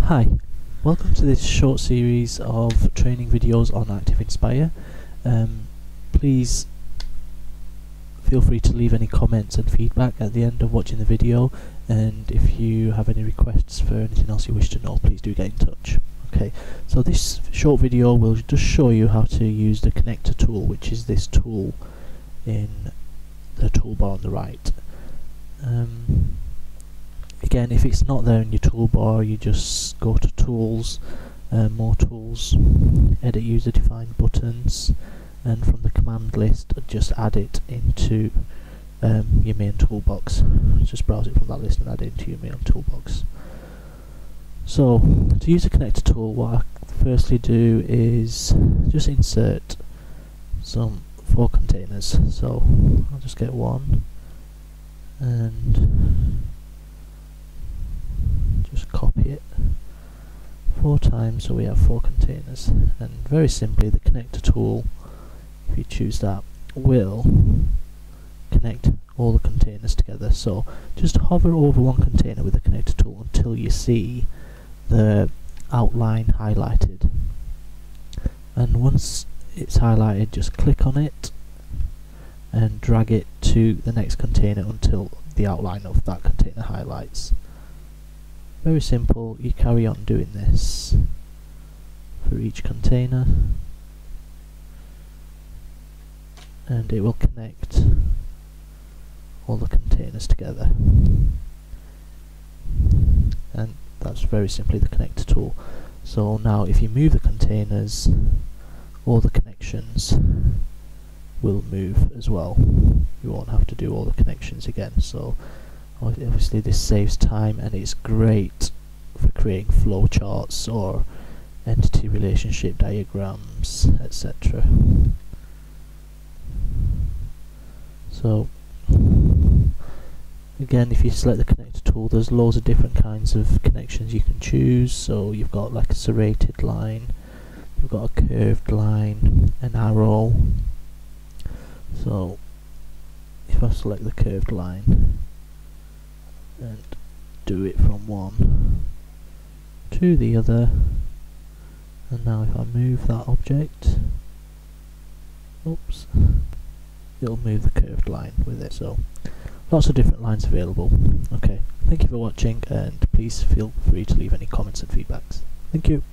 Hi, welcome to this short series of training videos on Activ Inspire. Please feel free to leave any comments and feedback at the end of watching the video, and if you have any requests for anything else you wish to know, please do get in touch. Okay, so this short video will just show you how to use the connector tool, which is this tool in the toolbar on the right. Again, if it's not there in your toolbar, you just go to Tools, More Tools, Edit User Defined Buttons, and from the command list just add it into your main toolbox. Just browse it from that list and add it into your main toolbox. So, to use the connector tool, what I firstly do is just insert some 4 containers. So, I'll just get one and just copy it 4 times so we have 4 containers, and very simply the connector tool, if you choose that, will connect all the containers together. So just hover over one container with the connector tool until you see the outline highlighted, and once it's highlighted just click on it and drag it to the next container until the outline of that container highlights. Very simple. You carry on doing this for each container and it will connect all the containers together, and that's very simply the connector tool. So now if you move the containers, all the connections will move as well. You won't have to do all the connections again. So obviously this saves time, and it's great for creating flowcharts or entity relationship diagrams, etc. So again, if you select the connector tool, there's loads of different kinds of connections you can choose. So you've got like a serrated line, you've got a curved line, an arrow. So if I select the curved line and do it from one to the other, and now if I move that object, oops, it'll move the curved line with it. So lots of different lines available. Okay, thank you for watching, and please feel free to leave any comments and feedbacks. Thank you.